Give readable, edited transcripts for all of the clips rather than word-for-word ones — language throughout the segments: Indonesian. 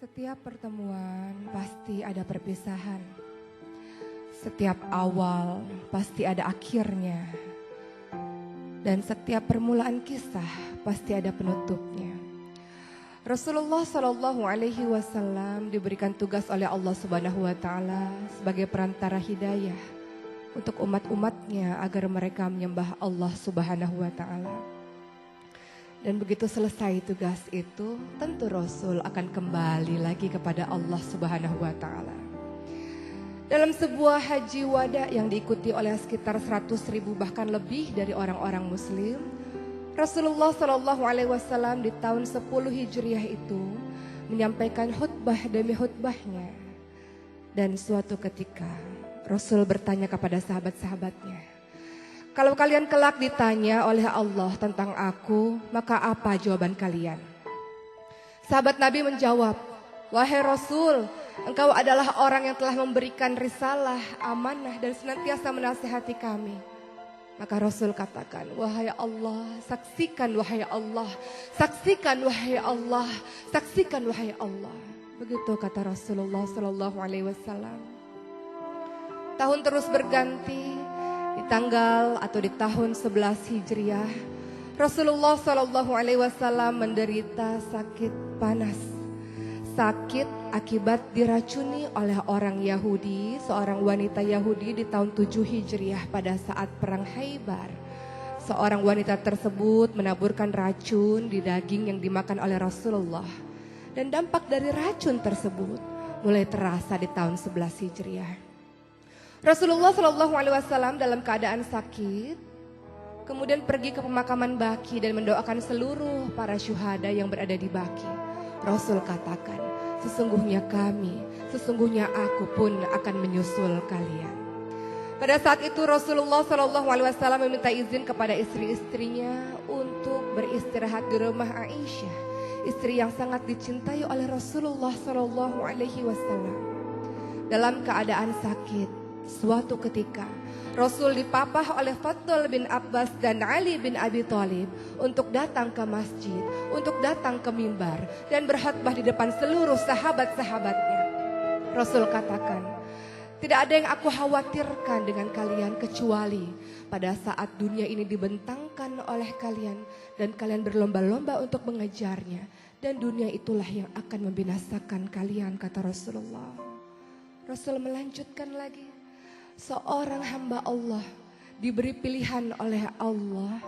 Setiap pertemuan pasti ada perpisahan. Setiap awal pasti ada akhirnya. Dan setiap permulaan kisah pasti ada penutupnya. Rasulullah Shallallahu Alaihi Wasallam diberikan tugas oleh Allah Subhanahu Wa Taala sebagai perantara hidayah untuk umat-umatnya agar mereka menyembah Allah Subhanahu Wa Taala. Dan begitu selesai tugas itu, tentu Rasul akan kembali lagi kepada Allah Subhanahu Wa Taala. Dalam sebuah haji wada yang diikuti oleh sekitar 100.000 bahkan lebih dari orang-orang Muslim, Rasulullah Shallallahu Alaihi Wasallam di tahun 10 Hijriah itu menyampaikan khutbah demi khutbahnya. Dan suatu ketika Rasul bertanya kepada sahabat-sahabatnya, kalau kalian kelak ditanya oleh Allah tentang aku, maka apa jawaban kalian? Sahabat Nabi menjawab, wahai Rasul, engkau adalah orang yang telah memberikan risalah, amanah dan senantiasa menasihati kami. Maka Rasul katakan, wahai Allah, saksikan wahai Allah, saksikan wahai Allah, saksikan wahai Allah. Begitu kata Rasulullah Sallallahu Alaihi Wasallam. Tahun terus berganti, di tanggal atau di tahun 11 Hijriah, Rasulullah Sallallahu Alaihi Wasallam menderita sakit panas. Sakit akibat diracuni oleh orang Yahudi, seorang wanita Yahudi di tahun 7 Hijriah pada saat perang Khaybar. Seorang wanita tersebut menaburkan racun di daging yang dimakan oleh Rasulullah. Dan dampak dari racun tersebut mulai terasa di tahun 11 Hijriah. Rasulullah Shallallahu Alaihi Wasallam dalam keadaan sakit, kemudian pergi ke pemakaman Baqi dan mendoakan seluruh para syuhada yang berada di Baqi. Rasul katakan, sesungguhnya kami, sesungguhnya aku pun akan menyusul kalian. Pada saat itu Rasulullah Shallallahu Alaihi Wasallam meminta izin kepada istri-istrinya untuk beristirahat di rumah Aisyah, istri yang sangat dicintai oleh Rasulullah Shallallahu Alaihi Wasallam. Dalam keadaan sakit, suatu ketika Rasul dipapah oleh Fadl bin Abbas dan Ali bin Abi Thalib untuk datang ke masjid, untuk datang ke mimbar dan berkhutbah di depan seluruh sahabat-sahabatnya. Rasul katakan, tidak ada yang aku khawatirkan dengan kalian kecuali pada saat dunia ini dibentangkan oleh kalian dan kalian berlomba-lomba untuk mengejarnya, dan dunia itulah yang akan membinasakan kalian, kata Rasulullah. Rasul melanjutkan lagi, seorang hamba Allah diberi pilihan oleh Allah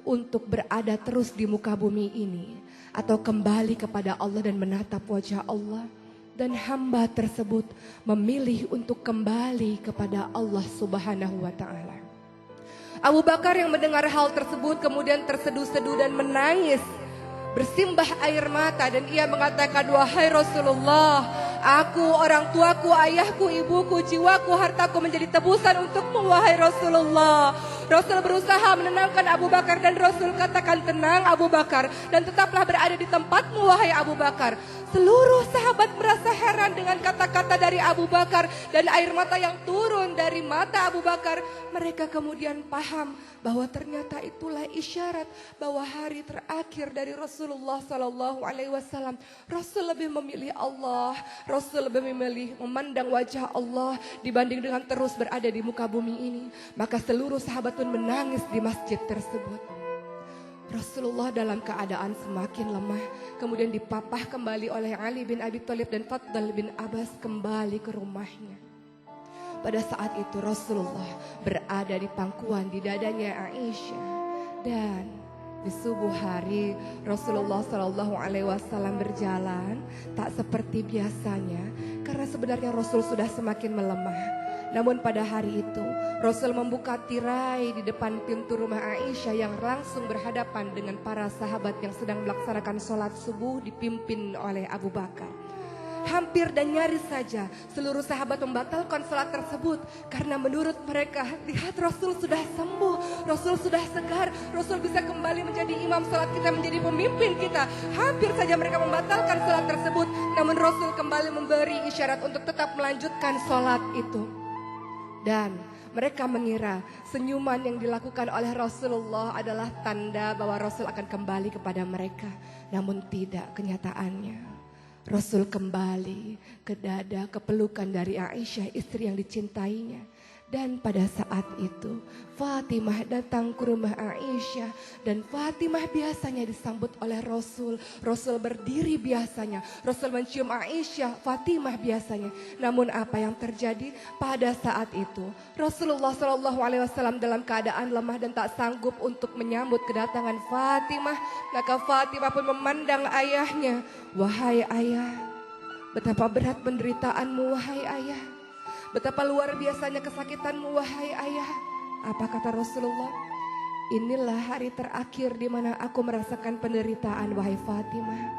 untuk berada terus di muka bumi ini atau kembali kepada Allah dan menatap wajah Allah. Dan hamba tersebut memilih untuk kembali kepada Allah Subhanahu wa Ta'ala. Abu Bakar yang mendengar hal tersebut kemudian terseduh-seduh dan menangis, bersimbah air mata, dan ia mengatakan, wahai Rasulullah, aku, orang tuaku, ayahku, ibuku, jiwaku, hartaku menjadi tebusan untukmu, wahai Rasulullah. Rasul berusaha menenangkan Abu Bakar dan Rasul katakan, tenang Abu Bakar dan tetaplah berada di tempatmu, wahai Abu Bakar. Seluruh sahabat merasa heran dengan kata-kata dari Abu Bakar dan air mata yang turun dari mata Abu Bakar. Mereka kemudian paham bahwa ternyata itulah isyarat bahwa hari terakhir dari Rasulullah Sallallahu Alaihi Wasallam. Rasul lebih memilih Allah, Rasul lebih memilih memandang wajah Allah dibanding dengan terus berada di muka bumi ini. Maka seluruh sahabat pun menangis di masjid tersebut. Rasulullah dalam keadaan semakin lemah, kemudian dipapah kembali oleh Ali bin Abi Thalib dan Fadl bin Abbas kembali ke rumahnya. Pada saat itu Rasulullah berada di pangkuan di dadanya Aisyah, dan di subuh hari Rasulullah Shallallahu Alaihi Wasallam berjalan tak seperti biasanya karena sebenarnya Rasul sudah semakin melemah. Namun pada hari itu Rasul membuka tirai di depan pintu rumah Aisyah yang langsung berhadapan dengan para sahabat yang sedang melaksanakan sholat subuh dipimpin oleh Abu Bakar. Hampir dan nyaris saja seluruh sahabat membatalkan sholat tersebut karena menurut mereka, lihat Rasul sudah sembuh, Rasul sudah segar, Rasul bisa kembali menjadi imam sholat kita, menjadi pemimpin kita. Hampir saja mereka membatalkan sholat tersebut, namun Rasul kembali memberi isyarat untuk tetap melanjutkan sholat itu. Dan mereka mengira senyuman yang dilakukan oleh Rasulullah adalah tanda bahwa Rasul akan kembali kepada mereka. Namun tidak, kenyataannya Rasul kembali ke dada, ke pelukan dari Aisyah, istri yang dicintainya. Dan pada saat itu Fatimah datang ke rumah Aisyah. Dan Fatimah biasanya disambut oleh Rasul. Rasul berdiri biasanya. Rasul mencium Aisyah, Fatimah biasanya. Namun apa yang terjadi pada saat itu? Rasulullah SAW dalam keadaan lemah dan tak sanggup untuk menyambut kedatangan Fatimah. Maka Fatimah pun memandang ayahnya. Wahai ayah, betapa berat penderitaanmu wahai ayah. Betapa luar biasanya kesakitanmu wahai ayah. Apa kata Rasulullah? Inilah hari terakhir di mana aku merasakan penderitaan wahai Fatimah.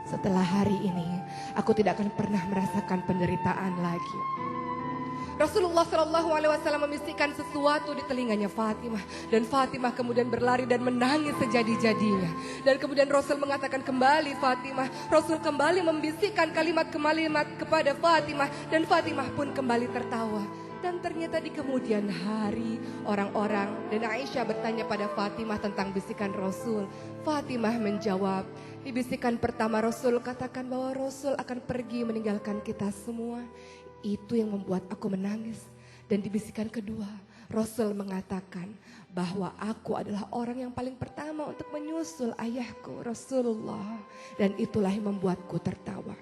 Setelah hari ini aku tidak akan pernah merasakan penderitaan lagi. Rasulullah SAW membisikkan sesuatu di telinganya Fatimah. Dan Fatimah kemudian berlari dan menangis sejadi-jadinya. Dan kemudian Rasul mengatakan kembali Fatimah. Rasul kembali membisikkan kalimat-kalimat kepada Fatimah. Dan Fatimah pun kembali tertawa. Dan ternyata di kemudian hari orang-orang dan Aisyah bertanya pada Fatimah tentang bisikan Rasul. Fatimah menjawab, di bisikan pertama Rasul katakan bahwa Rasul akan pergi meninggalkan kita semua. Itu yang membuat aku menangis. Dan di bisikan kedua Rasul mengatakan bahwa aku adalah orang yang paling pertama untuk menyusul ayahku Rasulullah. Dan itulah yang membuatku tertawa.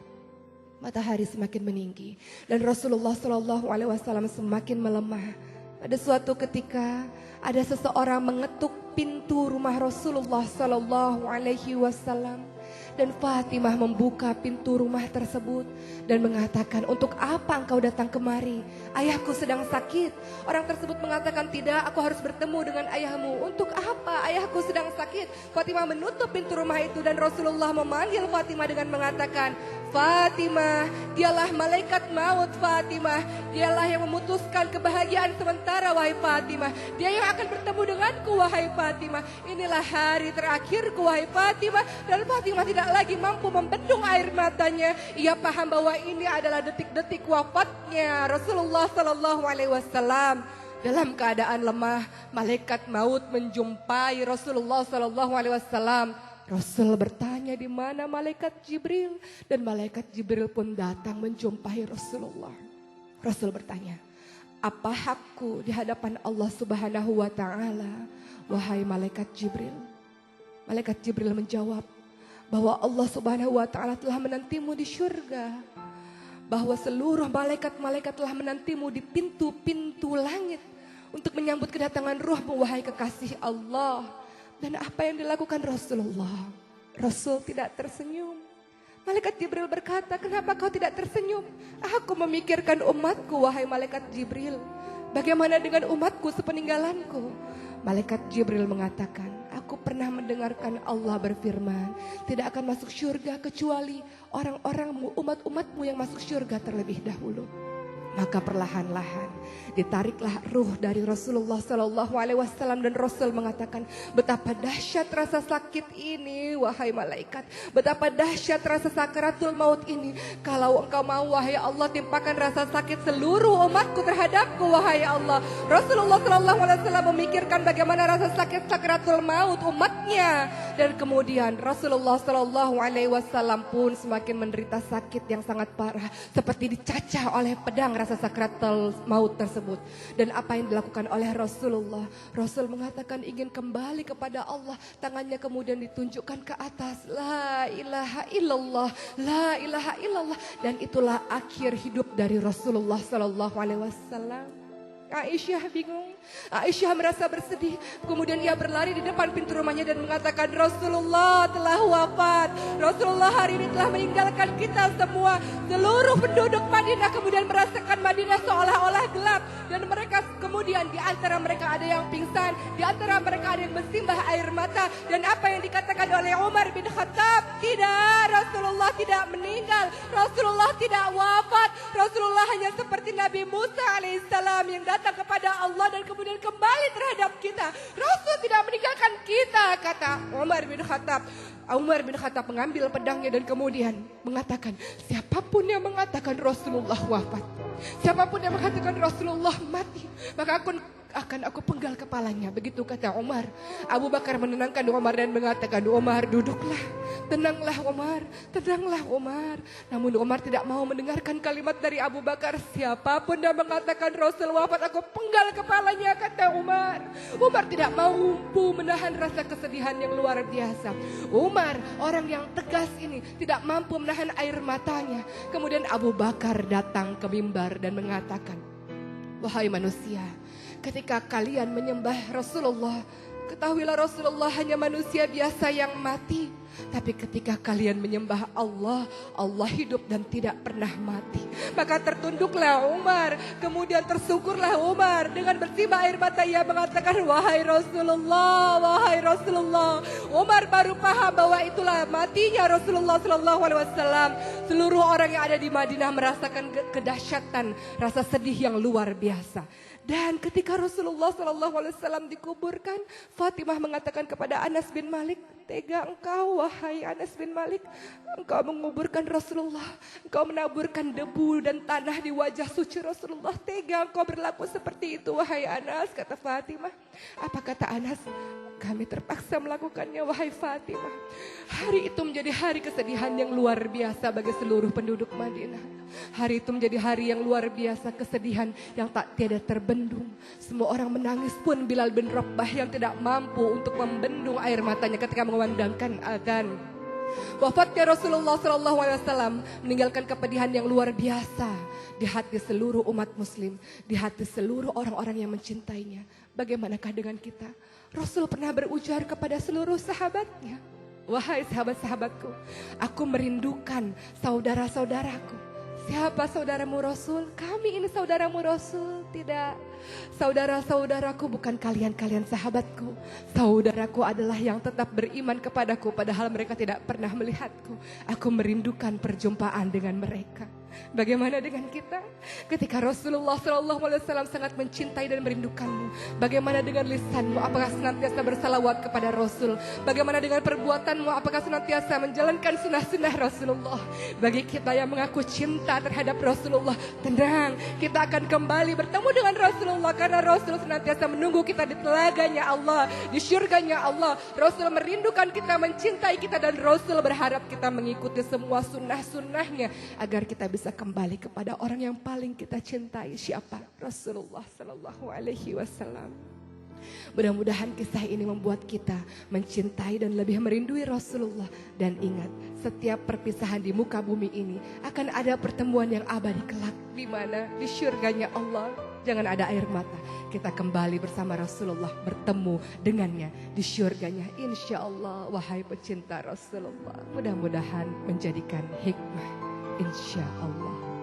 Matahari semakin meninggi dan Rasulullah SAW semakin melemah. Pada suatu ketika ada seseorang mengetuk pintu rumah Rasulullah SAW. Dan Fatimah membuka pintu rumah tersebut dan mengatakan, untuk apa engkau datang kemari? Ayahku sedang sakit. Orang tersebut mengatakan, tidak, aku harus bertemu dengan ayahmu. Untuk apa? Ayahku sedang sakit. Fatimah menutup pintu rumah itu dan Rasulullah memanggil Fatimah dengan mengatakan, Fatimah, dialah malaikat maut Fatimah. Dialah yang memutuskan kebahagiaan sementara wahai Fatimah. Dia yang akan bertemu denganku wahai Fatimah. Inilah hari terakhirku wahai Fatimah. Dan Fatimah tidak lagi mampu membendung air matanya. Ia paham bahwa ini adalah detik-detik wafatnya Rasulullah SAW. Dalam keadaan lemah, malaikat maut menjumpai Rasulullah SAW. Rasul bertanya di mana malaikat Jibril, dan malaikat Jibril pun datang menjumpai Rasulullah. Rasul bertanya, apa hakku di hadapan Allah Subhanahu wa taala wahai malaikat Jibril? Malaikat Jibril menjawab bahwa Allah Subhanahu wa taala telah menantimu di syurga. Bahwa seluruh malaikat-malaikat telah menantimu di pintu-pintu langit untuk menyambut kedatangan ruhmu wahai kekasih Allah. Dan apa yang dilakukan Rasulullah? Rasul tidak tersenyum. Malaikat Jibril berkata, kenapa kau tidak tersenyum? Aku memikirkan umatku wahai malaikat Jibril. Bagaimana dengan umatku sepeninggalanku? Malaikat Jibril mengatakan, aku pernah mendengarkan Allah berfirman, tidak akan masuk syurga kecuali orang-orangmu, umat-umatmu yang masuk syurga terlebih dahulu. Maka perlahan-lahan ditariklah ruh dari Rasulullah SAW dan Rasul mengatakan, betapa dahsyat rasa sakit ini wahai malaikat, betapa dahsyat rasa sakaratul maut ini. Kalau engkau mau wahai Allah, timpakan rasa sakit seluruh umatku terhadapku wahai Allah. Rasulullah SAW memikirkan bagaimana rasa sakit sakaratul maut umatnya, dan kemudian Rasulullah SAW pun semakin menderita sakit yang sangat parah, seperti dicacah oleh pedang rasa sakratul maut tersebut. Dan apa yang dilakukan oleh Rasulullah? Rasul mengatakan ingin kembali kepada Allah. Tangannya kemudian ditunjukkan ke atas. La ilaha illallah, la ilaha illallah. Dan itulah akhir hidup dari Rasulullah SAW. Aisyah bingung. Aisyah merasa bersedih. Kemudian ia berlari di depan pintu rumahnya dan mengatakan, Rasulullah telah wafat. Rasulullah hari ini telah meninggalkan kita semua. Seluruh penduduk Madinah kemudian merasakan Madinah seolah-olah gelap. Dan mereka kemudian di antara mereka ada yang pingsan, di antara mereka ada yang bersimbah air mata. Dan apa yang dikatakan oleh Umar bin Khattab, tidak, Rasulullah tidak meninggal, Rasulullah tidak wafat. Rasulullah hanya seperti Nabi Musa alaihissalam yang datang kepada Allah dan kemudian kembali terhadap kita. Rasul tidak meninggalkan kita, kata Umar bin Khattab. Umar bin Khattab mengambil pedangnya dan kemudian mengatakan, siapapun yang mengatakan Rasulullah wafat, siapapun yang mengatakan Rasulullah mati, maka akan aku penggal kepalanya. Begitu kata Umar. Abu Bakar menenangkan Umar dan mengatakan, Umar duduklah, tenanglah Umar, tenanglah Umar. Namun Umar tidak mau mendengarkan kalimat dari Abu Bakar. Siapapun yang mengatakan Rasul wafat, aku penggal kepalanya, kata Umar. Umar tidak mampu menahan rasa kesedihan yang luar biasa. Umar, orang yang tegas ini, tidak mampu menahan air matanya. Kemudian Abu Bakar datang ke mimbar dan mengatakan, wahai manusia, ketika kalian menyembah Rasulullah, ketahuilah Rasulullah hanya manusia biasa yang mati. Tapi ketika kalian menyembah Allah, Allah hidup dan tidak pernah mati. Maka tertunduklah Umar, kemudian tersungkurlah Umar. Dengan bersimbah air mata ia mengatakan, wahai Rasulullah, wahai Rasulullah. Umar baru paham bahwa itulah matinya Rasulullah SAW. Seluruh orang yang ada di Madinah merasakan kedahsyatan, rasa sedih yang luar biasa. Dan ketika Rasulullah SAW dikuburkan, Fatimah mengatakan kepada Anas bin Malik, tega engkau wahai Anas bin Malik, engkau menguburkan Rasulullah, engkau menaburkan debu dan tanah di wajah suci Rasulullah, tega engkau berlaku seperti itu wahai Anas, kata Fatimah. Apa kata Anas? Kami terpaksa melakukannya wahai Fatimah. Hari itu menjadi hari kesedihan yang luar biasa bagi seluruh penduduk Madinah. Hari itu menjadi hari yang luar biasa, kesedihan yang tak tiada terbendung. Semua orang menangis pun Bilal bin Rabah yang tidak mampu untuk membendung air matanya ketika mengumandangkan adzan. Wafatnya Rasulullah SAW meninggalkan kepedihan yang luar biasa di hati seluruh umat muslim, di hati seluruh orang-orang yang mencintainya. Bagaimanakah dengan kita? Rasul pernah berujar kepada seluruh sahabatnya, wahai sahabat-sahabatku, aku merindukan saudara-saudaraku. Siapa saudaramu Rasul? Kami ini saudaramu Rasul. Tidak, saudara-saudaraku bukan kalian-kalian sahabatku. Saudaraku adalah yang tetap beriman kepadaku padahal mereka tidak pernah melihatku. Aku merindukan perjumpaan dengan mereka. Bagaimana dengan kita? Ketika Rasulullah SAW sangat mencintai dan merindukanmu, bagaimana dengan lisanmu? Apakah senantiasa bersalawat kepada Rasul? Bagaimana dengan perbuatanmu? Apakah senantiasa menjalankan sunnah-sunnah Rasulullah? Bagi kita yang mengaku cinta terhadap Rasulullah, tenang, kita akan kembali bertemu dengan Rasulullah karena Rasul senantiasa menunggu kita di telaganya Allah, di syurganya Allah. Rasul merindukan kita, mencintai kita, dan Rasul berharap kita mengikuti semua sunnah-sunnahnya agar kita bisa kembali kepada orang yang paling kita cintai. Siapa? Rasulullah Sallallahu Alaihi Wasallam. Mudah-mudahan kisah ini membuat kita mencintai dan lebih merindui Rasulullah. Dan ingat, setiap perpisahan di muka bumi ini akan ada pertemuan yang abadi kelak. Di mana? Di syurganya Allah. Jangan ada air mata. Kita kembali bersama Rasulullah, bertemu dengannya di syurganya. Insya Allah, wahai pecinta Rasulullah. Mudah-mudahan menjadikan hikmah. Insya Allah.